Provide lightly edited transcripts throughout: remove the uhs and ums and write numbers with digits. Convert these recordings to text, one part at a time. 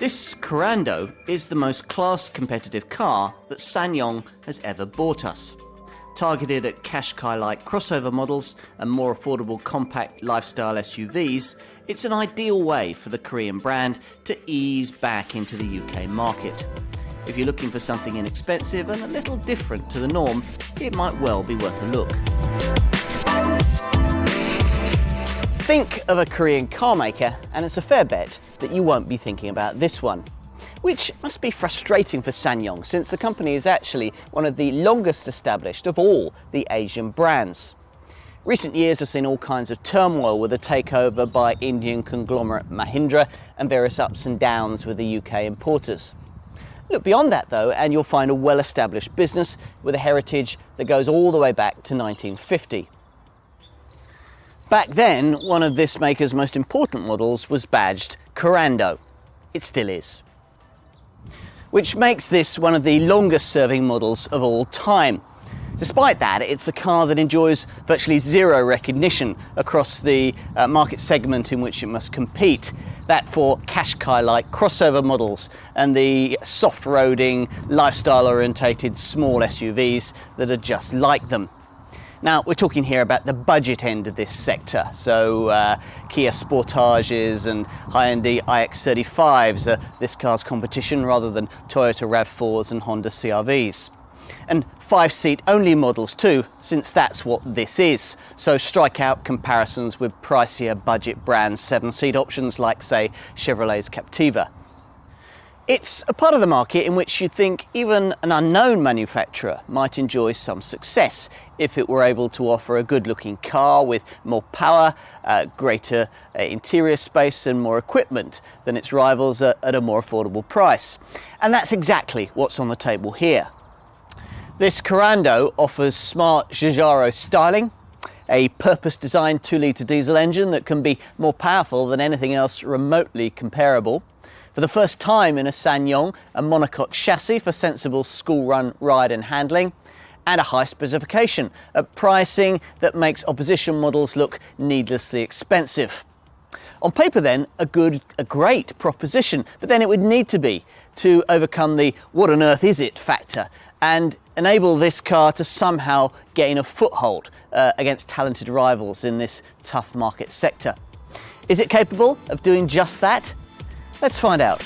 This Korando is the most class-competitive car that SsangYong has ever bought us. Targeted at Qashqai-like crossover models and more affordable compact lifestyle SUVs, it's an ideal way for the Korean brand to ease back into the UK market. If you're looking for something inexpensive and a little different to the norm, it might well be worth a look. Think of a Korean car maker and it's a fair bet that you won't be thinking about this one. Which must be frustrating for SsangYong, since the company is actually one of the longest established of all the Asian brands. Recent years have seen all kinds of turmoil with the takeover by Indian conglomerate Mahindra and various ups and downs with the UK importers. Look beyond that though and you'll find a well-established business with a heritage that goes all the way back to 1950. Back then, one of this maker's most important models was badged Korando. It still is. Which makes this one of the longest serving models of all time. Despite that, it's a car that enjoys virtually zero recognition across the market segment in which it must compete. That for Qashqai-like crossover models and the soft-roading, lifestyle-orientated small SUVs that are just like them. Now, we're talking here about the budget end of this sector, so Kia Sportages and Hyundai iX35s are this car's competition rather than Toyota RAV4s and Honda CR-Vs. And 5-seat only models too, since that's what this is. So strike out comparisons with pricier budget brands' 7-seat options like, say, Chevrolet's Captiva. It's a part of the market in which you'd think even an unknown manufacturer might enjoy some success if it were able to offer a good-looking car with more power, greater interior space and more equipment than its rivals at a more affordable price. And that's exactly what's on the table here. This Korando offers smart Giugiaro styling, a purpose-designed 2-litre diesel engine that can be more powerful than anything else remotely comparable. For the first time in a SsangYong, a monocoque chassis for sensible school-run ride and handling, and a high specification at pricing that makes opposition models look needlessly expensive. On paper then, a great proposition, but then it would need to be to overcome the what on earth is it factor and enable this car to somehow gain a foothold against talented rivals in this tough market sector. Is it capable of doing just that? Let's find out.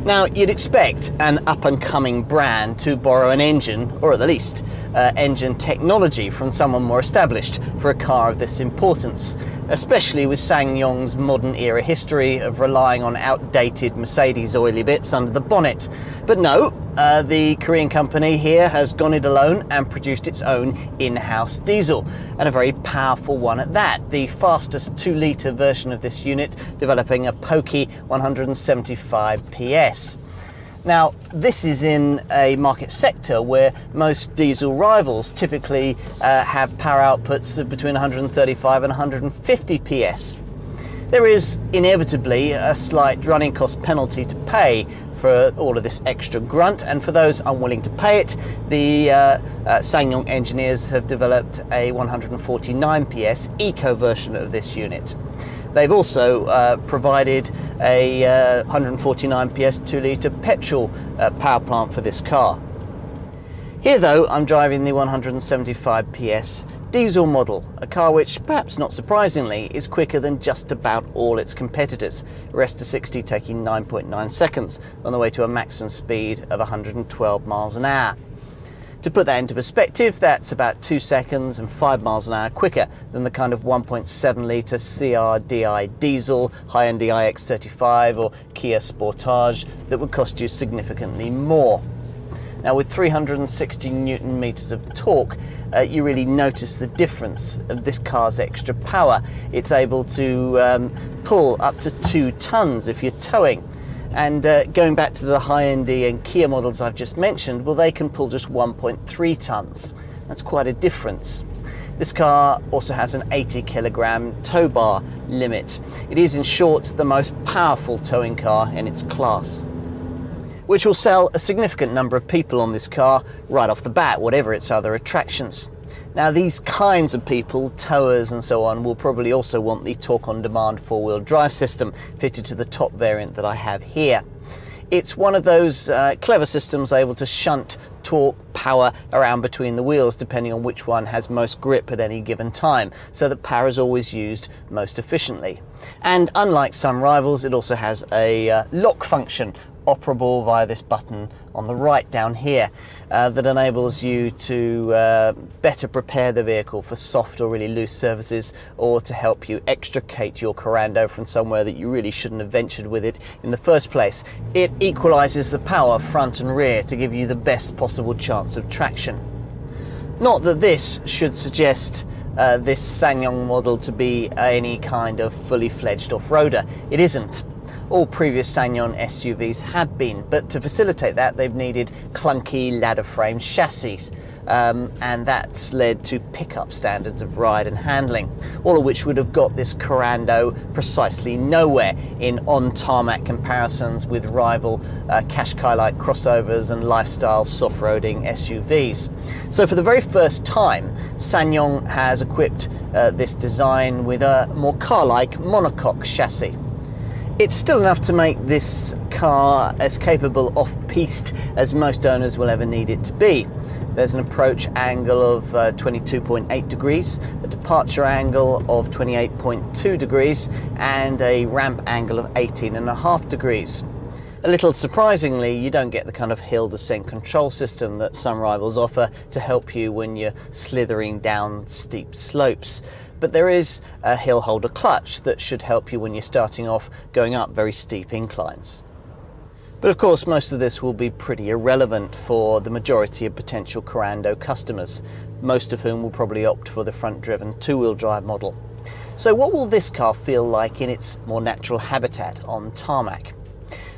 Now, you'd expect an up-and-coming brand to borrow an engine, or at the least, engine technology from someone more established for a car of this importance, especially with SsangYong's modern-era history of relying on outdated Mercedes oily bits under the bonnet. But no, the Korean company here has gone it alone and produced its own in-house diesel, and a very powerful one at that, the fastest 2-litre version of this unit, developing a pokey 175 PS. Now, this is in a market sector where most diesel rivals typically have power outputs of between 135 and 150 PS. There is inevitably a slight running cost penalty to pay for all of this extra grunt, and for those unwilling to pay it, the SsangYong engineers have developed a 149 PS eco version of this unit. They've also provided a 149 PS 2-litre petrol power plant for this car. Here though, I'm driving the 175 PS diesel model, a car which, perhaps not surprisingly, is quicker than just about all its competitors, rest to 60 taking 9.9 seconds on the way to a maximum speed of 112 miles an hour. To put that into perspective, that's about 2 seconds and 5 miles an hour quicker than the kind of 1.7 litre CRDI diesel, Hyundai iX35 or Kia Sportage that would cost you significantly more. Now, with 360 Newton meters of torque, you really notice the difference of this car's extra power. It's able to pull up to 2 tons if you're towing. And going back to the Hyundai and Kia models I've just mentioned, well, they can pull just 1.3 tons. That's quite a difference. This car also has an 80 kilogram tow bar limit. It is, in short, the most powerful towing car in its class, which will sell a significant number of people on this car right off the bat, whatever its other attractions. Now these kinds of people, towers and so on, will probably also want the torque on demand four-wheel drive system fitted to the top variant that I have here. It's one of those clever systems able to shunt torque, power around between the wheels depending on which one has most grip at any given time, so that power is always used most efficiently. And unlike some rivals, it also has a lock function operable via this button on the right down here that enables you to better prepare the vehicle for soft or really loose surfaces, or to help you extricate your Korando from somewhere that you really shouldn't have ventured with it in the first place. It equalizes the power front and rear to give you the best possible chance of traction. Not that this should suggest this SsangYong model to be any kind of fully fledged off-roader. It isn't. All previous SsangYong SUVs have been, but to facilitate that they've needed clunky ladder frame chassis, and that's led to pickup standards of ride and handling, all of which would have got this Korando precisely nowhere in on-tarmac comparisons with rival Qashqai-like crossovers and lifestyle soft-roading SUVs. So for the very first time, SsangYong has equipped this design with a more car-like monocoque chassis. It's still enough to make this car as capable off-piste as most owners will ever need it to be. There's an approach angle of 22.8 degrees, a departure angle of 28.2 degrees, and a ramp angle of 18.5 degrees. A little surprisingly, you don't get the kind of hill descent control system that some rivals offer to help you when you're slithering down steep slopes. But there is a hill holder clutch that should help you when you're starting off going up very steep inclines. But of course, most of this will be pretty irrelevant for the majority of potential Korando customers, most of whom will probably opt for the front-driven two-wheel drive model. So what will this car feel like in its more natural habitat on tarmac?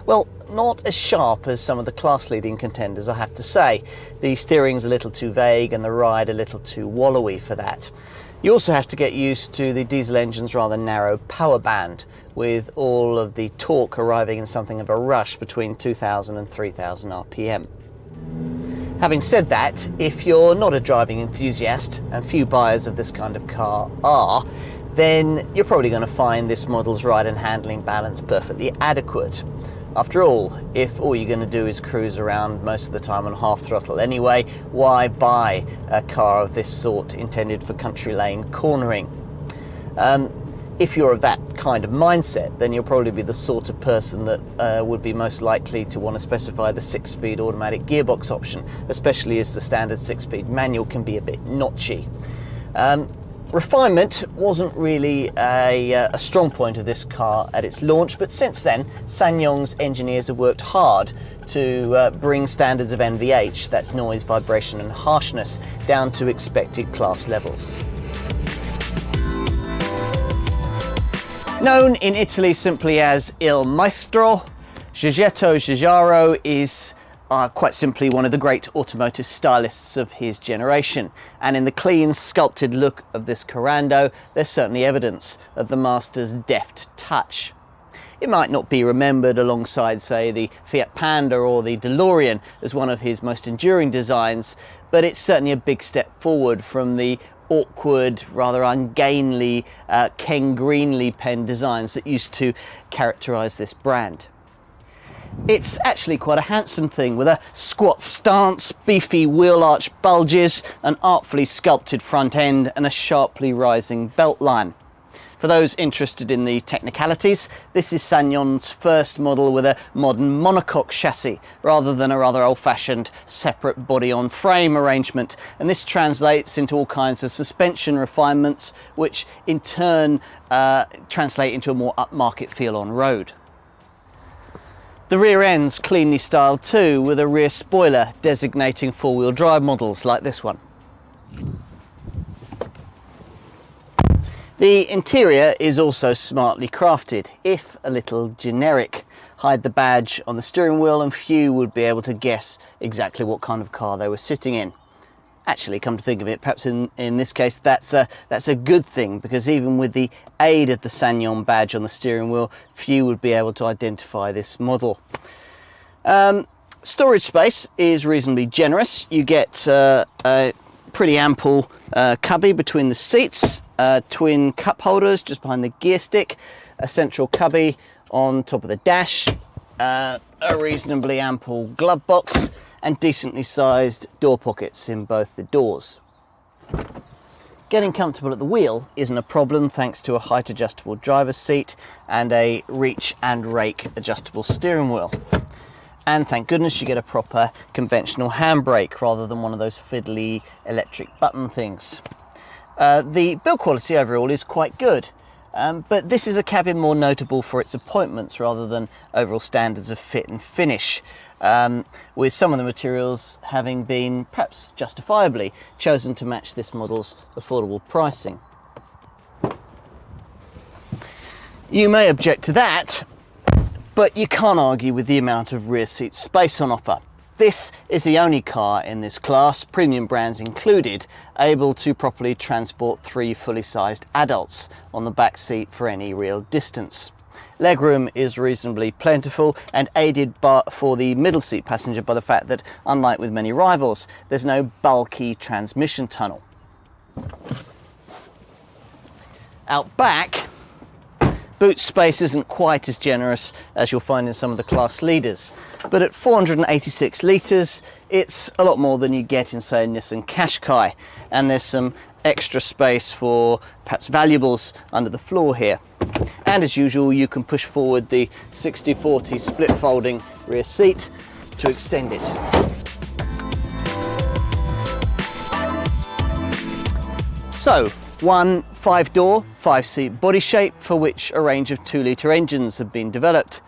Well, not as sharp as some of the class-leading contenders, I have to say. The steering's a little too vague and the ride a little too wallowy for that. You also have to get used to the diesel engine's rather narrow power band, with all of the torque arriving in something of a rush between 2,000 and 3,000 RPM. Having said that, if you're not a driving enthusiast, and few buyers of this kind of car are, then you're probably going to find this model's ride and handling balance perfectly adequate. After all, if all you're going to do is cruise around most of the time on half throttle anyway, why buy a car of this sort intended for country lane cornering? If you're of that kind of mindset, then you'll probably be the sort of person that would be most likely to want to specify the 6-speed automatic gearbox option, especially as the standard 6-speed manual can be a bit notchy. Refinement wasn't really a strong point of this car at its launch, but since then, SsangYong's engineers have worked hard to bring standards of NVH, that's noise, vibration and harshness, down to expected class levels. Known in Italy simply as Il Maestro, Giuseppe Giugiaro is quite simply one of the great automotive stylists of his generation, and in the clean, sculpted look of this Korando, there's certainly evidence of the master's deft touch. It might not be remembered alongside, say, the Fiat Panda or the DeLorean as one of his most enduring designs, but it's certainly a big step forward from the awkward, rather ungainly Ken Greenlee pen designs that used to characterize this brand. It's actually quite a handsome thing, with a squat stance, beefy wheel arch bulges, an artfully sculpted front end and a sharply rising belt line. For those interested in the technicalities, this is SsangYong's first model with a modern monocoque chassis rather than a rather old-fashioned separate body-on-frame arrangement, and this translates into all kinds of suspension refinements which in turn translate into a more upmarket feel on road. The rear end's cleanly styled too, with a rear spoiler designating four-wheel drive models like this one. The interior is also smartly crafted, if a little generic. Hide the badge on the steering wheel and few would be able to guess exactly what kind of car they were sitting in. Actually, come to think of it, perhaps in this case that's a good thing, because even with the aid of the SsangYong badge on the steering wheel, few would be able to identify this model. Storage space is reasonably generous. You get pretty ample cubby between the seats, twin cup holders just behind the gear stick, a central cubby on top of the dash, a reasonably ample glove box, and decently sized door pockets in both the doors. Getting comfortable at the wheel isn't a problem thanks to a height adjustable driver's seat and a reach and rake adjustable steering wheel. And thank goodness you get a proper conventional handbrake rather than one of those fiddly electric button things. The build quality overall is quite good, but this is a cabin more notable for its appointments rather than overall standards of fit and finish, with some of the materials having been perhaps justifiably chosen to match this model's affordable pricing. You may object to that, but you can't argue with the amount of rear seat space on offer. This is the only car in this class, premium brands included, able to properly transport 3 fully sized adults on the back seat for any real distance. Legroom is reasonably plentiful and aided for the middle seat passenger by the fact that, unlike with many rivals, there's no bulky transmission tunnel. Out back, boot space isn't quite as generous as you'll find in some of the class leaders, but at 486 litres, it's a lot more than you get in, say, Nissan Qashqai, and there's some extra space for perhaps valuables under the floor here. And as usual, you can push forward the 60/40 split folding rear seat to extend it. So, one 5-door, 5-seat body shape for which a range of 2-litre engines have been developed.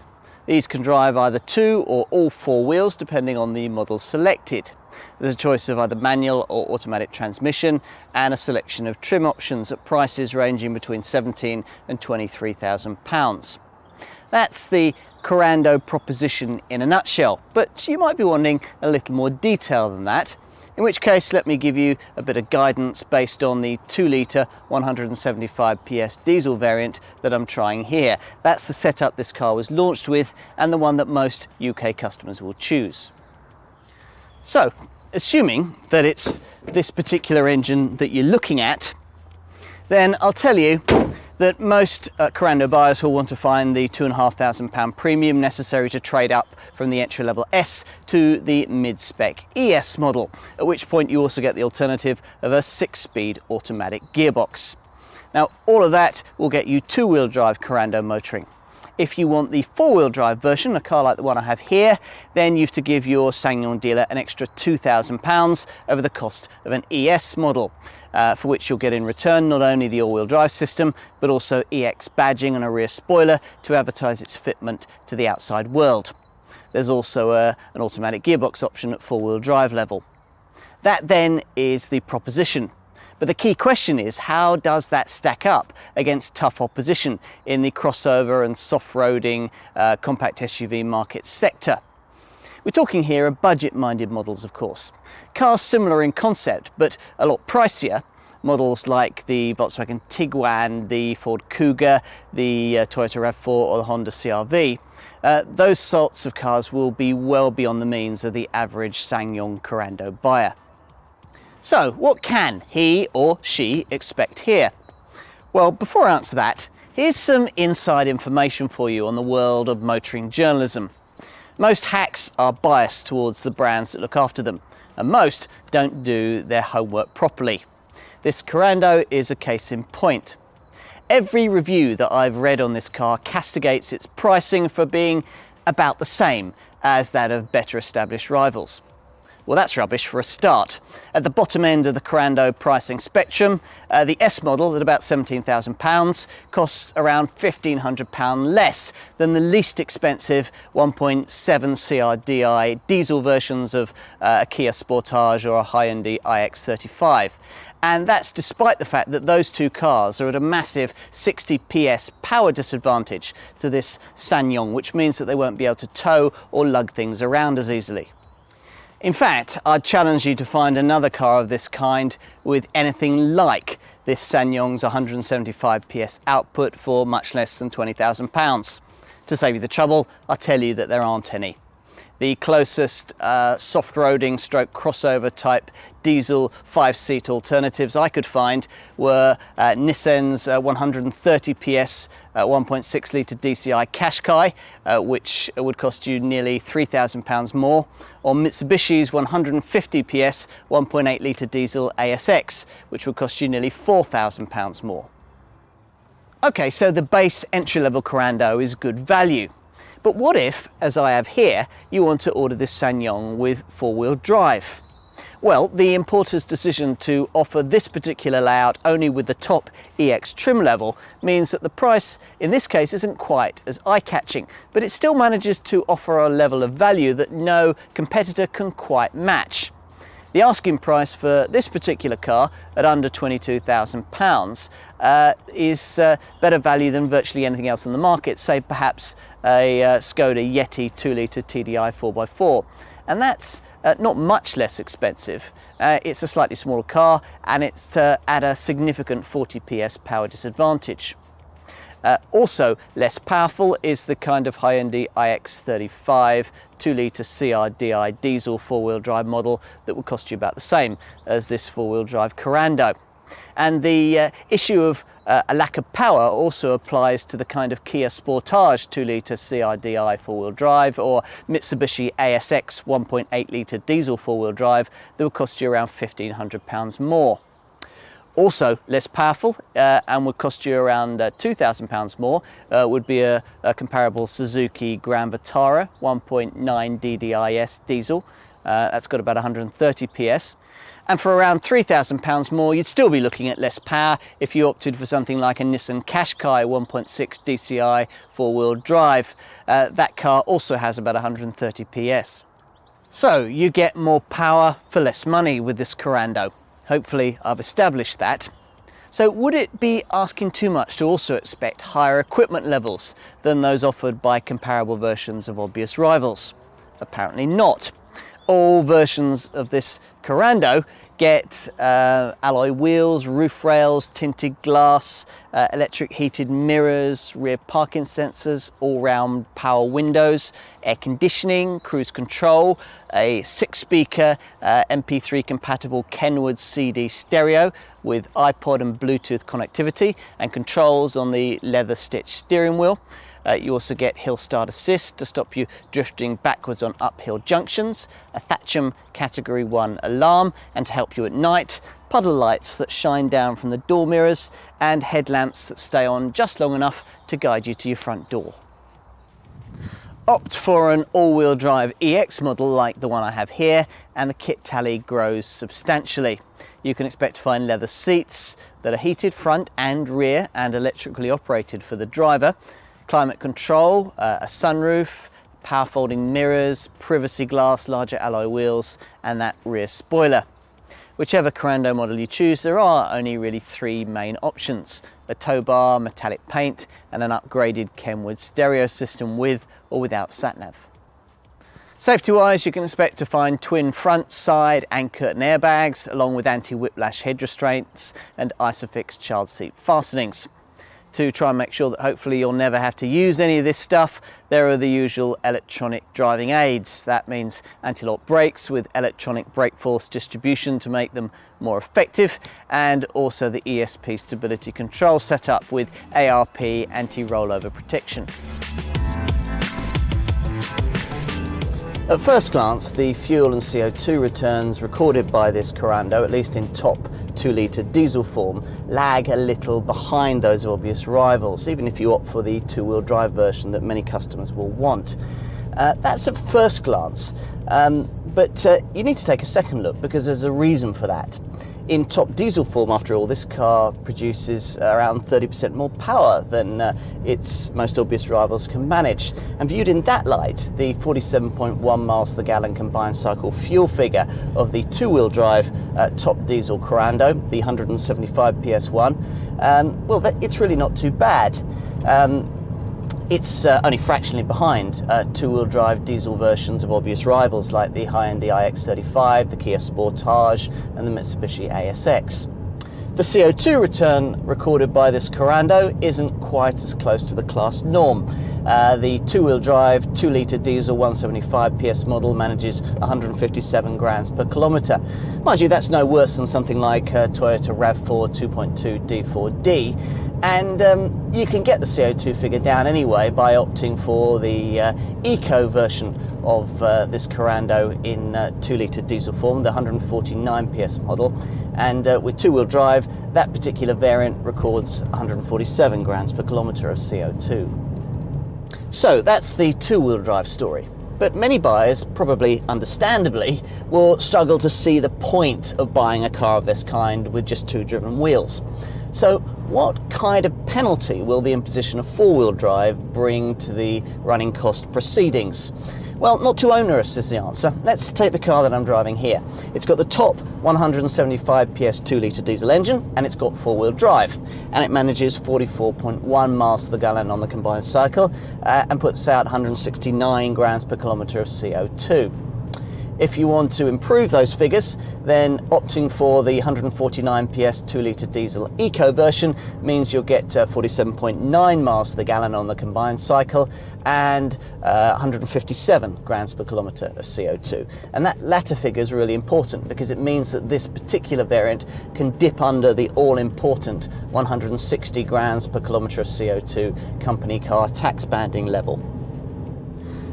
These can drive either 2 or all 4 wheels depending on the model selected. There's a choice of either manual or automatic transmission and a selection of trim options at prices ranging between £17,000 and £23,000. That's the Korando proposition in a nutshell, but you might be wanting a little more detail than that. In which case, let me give you a bit of guidance based on the 2-litre 175 PS diesel variant that I'm trying here. That's the setup this car was launched with and the one that most UK customers will choose. So, assuming that it's this particular engine that you're looking at, then I'll tell you that most Korando buyers will want to find the £2,500 premium necessary to trade up from the entry-level S to the mid-spec ES model, at which point you also get the alternative of a 6-speed automatic gearbox. Now, all of that will get you 2-wheel drive Korando motoring. If you want the 4-wheel drive version, a car like the one I have here, then you have to give your SsangYong dealer an extra £2,000 over the cost of an ES model, for which you'll get in return not only the all-wheel drive system, but also EX badging and a rear spoiler to advertise its fitment to the outside world. There's also an automatic gearbox option at 4-wheel drive level. That then is the proposition. But the key question is, how does that stack up against tough opposition in the crossover and soft-roading compact SUV market sector? We're talking here of budget-minded models, of course. Cars similar in concept, but a lot pricier. Models like the Volkswagen Tiguan, the Ford Kuga, the Toyota RAV4 or the Honda CR-V. Those sorts of cars will be well beyond the means of the average SsangYong Korando buyer. So, what can he or she expect here? Well, before I answer that, here's some inside information for you on the world of motoring journalism. Most hacks are biased towards the brands that look after them, and most don't do their homework properly. This Korando is a case in point. Every review that I've read on this car castigates its pricing for being about the same as that of better established rivals. Well, that's rubbish for a start. At the bottom end of the Korando pricing spectrum, the S model at about £17,000 costs around £1,500 less than the least expensive 1.7 CRDI diesel versions of a Kia Sportage or a Hyundai iX35. And that's despite the fact that those two cars are at a massive 60 PS power disadvantage to this SsangYong, which means that they won't be able to tow or lug things around as easily. In fact, I'd challenge you to find another car of this kind with anything like this SsangYong's 175 PS output for much less than £20,000. To save you the trouble, I'll tell you that there aren't any. The closest soft-roading stroke crossover type diesel 5-seat alternatives I could find were Nissan's 130 PS 1.6 litre DCI Qashqai, which would cost you nearly £3,000 more, or Mitsubishi's 150 PS 1.8 litre diesel ASX, which would cost you nearly £4,000 more. Okay, so the base entry-level Korando is good value. But what if, as I have here, you want to order this SsangYong with four-wheel drive? Well, the importer's decision to offer this particular layout only with the top EX trim level means that the price in this case isn't quite as eye-catching, but it still manages to offer a level of value that no competitor can quite match. The asking price for this particular car at under £22,000 is better value than virtually anything else on the market, say perhaps a Skoda Yeti 2-litre TDI 4x4. And that's not much less expensive. It's a slightly smaller car and it's at a significant 40 PS power disadvantage. Also less powerful is the kind of Hyundai iX35 2-litre CRDI diesel four-wheel drive model that will cost you about the same as this four-wheel drive Korando. And the issue of a lack of power also applies to the kind of Kia Sportage 2-litre CRDI four-wheel drive or Mitsubishi ASX 1.8 litre diesel four-wheel drive that will cost you around £1,500 more. Also less powerful and would cost you around £2,000 more would be a comparable Suzuki Grand Vitara 1.9 DDIS diesel. That's got about 130 PS. And for around £3,000 more, you'd still be looking at less power if you opted for something like a Nissan Qashqai 1.6 DCI four-wheel drive. That car also has about 130 PS. So you get more power for less money with this Korando. Hopefully I've established that. So would it be asking too much to also expect higher equipment levels than those offered by comparable versions of obvious rivals? Apparently not. All versions of this Korando get alloy wheels, roof rails, tinted glass, electric heated mirrors, rear parking sensors, all-round power windows, air conditioning, cruise control, a 6-speaker MP3 compatible Kenwood CD stereo with iPod and Bluetooth connectivity and controls on the leather stitched steering wheel. You also get hill start assist to stop you drifting backwards on uphill junctions, a Thatcham Category 1 alarm and to help you at night, puddle lights that shine down from the door mirrors and headlamps that stay on just long enough to guide you to your front door. Opt for an all-wheel drive EX model like the one I have here and the kit tally grows substantially. You can expect to find leather seats that are heated front and rear and electrically operated for the driver, climate control, a sunroof, power folding mirrors, privacy glass, larger alloy wheels and that rear spoiler. Whichever Korando model you choose, there are only really 3 main options: a tow bar, metallic paint and an upgraded Kenwood stereo system with or without satnav. Safety wise, you can expect to find twin front, side and curtain airbags along with anti-whiplash head restraints and Isofix child seat fastenings. To try and make sure that hopefully you'll never have to use any of this stuff, there are the usual electronic driving aids. That means anti-lock brakes with electronic brake force distribution to make them more effective, and also the ESP stability control setup with ARP anti-rollover protection. At first glance, the fuel and CO2 returns recorded by this Korando, at least in top 2-litre diesel form, lag a little behind those of obvious rivals, even if you opt for the 2-wheel drive version that many customers will want. That's at first glance, but you need to take a second look because there's a reason for that. In top diesel form, after all, this car produces around 30% more power than its most obvious rivals can manage. And viewed in that light, the 47.1 miles to the gallon combined cycle fuel figure of the 2-wheel drive top diesel Korando, the 175 PS one, well, it's really not too bad. It's only fractionally behind 2-wheel drive diesel versions of obvious rivals like the Hyundai iX35, the Kia Sportage and the Mitsubishi ASX. The CO2 return recorded by this Korando isn't quite as close to the class norm. The two-wheel drive 2-litre diesel 175 PS model manages 157 grams per kilometre. Mind you, that's no worse than something like Toyota RAV4 2.2 D4D, and you can get the CO2 figure down anyway by opting for the eco version of this Korando in 2-litre diesel form, the 149 PS model, and with two-wheel drive that particular variant records 147 grams per kilometre of CO2. So that's the two-wheel drive story. But many buyers, probably understandably, will struggle to see the point of buying a car of this kind with just two driven wheels. So what kind of penalty will the imposition of four-wheel drive bring to the running cost proceedings? Well, not too onerous is the answer. Let's take the car that I'm driving here. It's got the top 175 PS 2-litre diesel engine, and it's got four-wheel drive, and it manages 44.1 miles to the gallon on the combined cycle and puts out 169 grams per kilometre of CO2. If you want to improve those figures, then opting for the 149 PS 2-litre diesel eco version means you'll get 47.9 miles to the gallon on the combined cycle and 157 grams per kilometre of CO2. And that latter figure is really important because it means that this particular variant can dip under the all-important 160 grams per kilometre of CO2 company car tax banding level.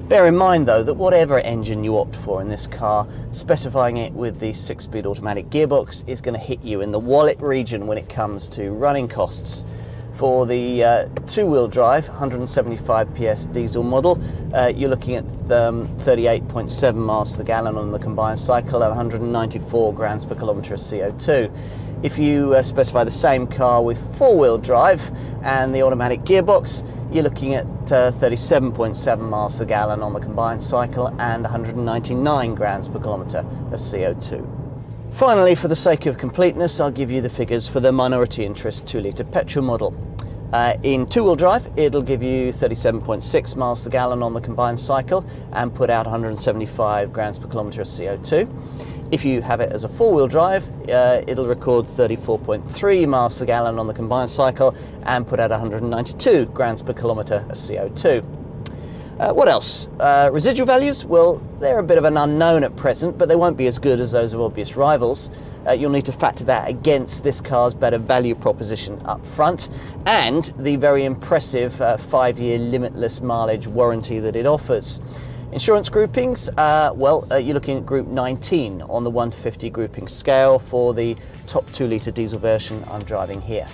Bear in mind though that whatever engine you opt for in this car, specifying it with the 6-speed automatic gearbox is going to hit you in the wallet region when it comes to running costs. For the two-wheel drive 175 PS diesel model, you're looking at 38.7 miles to the gallon on the combined cycle and 194 grams per kilometre of CO2. If you specify the same car with four-wheel drive and the automatic gearbox, you're looking at 37.7 miles to the gallon on the combined cycle and 199 grams per kilometre of CO2. Finally, for the sake of completeness, I'll give you the figures for the minority interest 2-litre petrol model. In two-wheel drive, it'll give you 37.6 miles to the gallon on the combined cycle and put out 175 grams per kilometre of CO2. If you have it as a four-wheel drive, it'll record 34.3 miles to the gallon on the combined cycle and put out 192 grams per kilometre of CO2. What else? Residual values? Well, they're a bit of an unknown at present, but they won't be as good as those of obvious rivals. You'll need to factor that against this car's better value proposition up front and the very impressive 5-year limitless mileage warranty that it offers. Insurance groupings, you're looking at group 19 on the 1 to 50 grouping scale for the top 2-litre diesel version I'm driving here.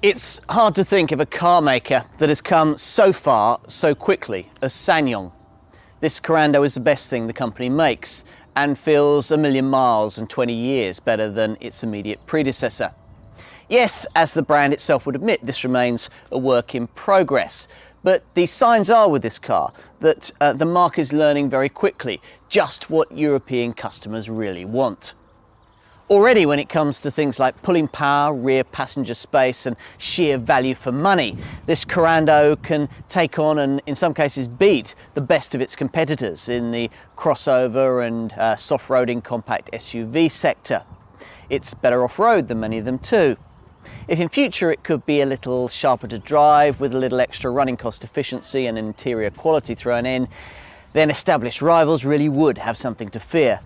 It's hard to think of a car maker that has come so far so quickly as SsangYong. This Korando is the best thing the company makes and feels a million miles and 20 years better than its immediate predecessor. Yes, as the brand itself would admit, this remains a work in progress. But the signs are with this car that the marque is learning very quickly just what European customers really want. Already when it comes to things like pulling power, rear passenger space and sheer value for money, this Korando can take on and in some cases beat the best of its competitors in the crossover and soft-roading compact SUV sector. It's better off-road than many of them too. If in future it could be a little sharper to drive with a little extra running cost efficiency and interior quality thrown in, then established rivals really would have something to fear.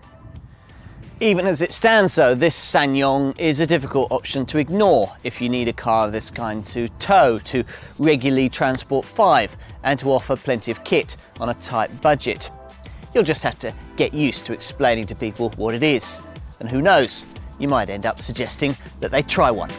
Even as it stands though, this SsangYong is a difficult option to ignore if you need a car of this kind to tow, to regularly transport 5 and to offer plenty of kit on a tight budget. You'll just have to get used to explaining to people what it is. And who knows, you might end up suggesting that they try one.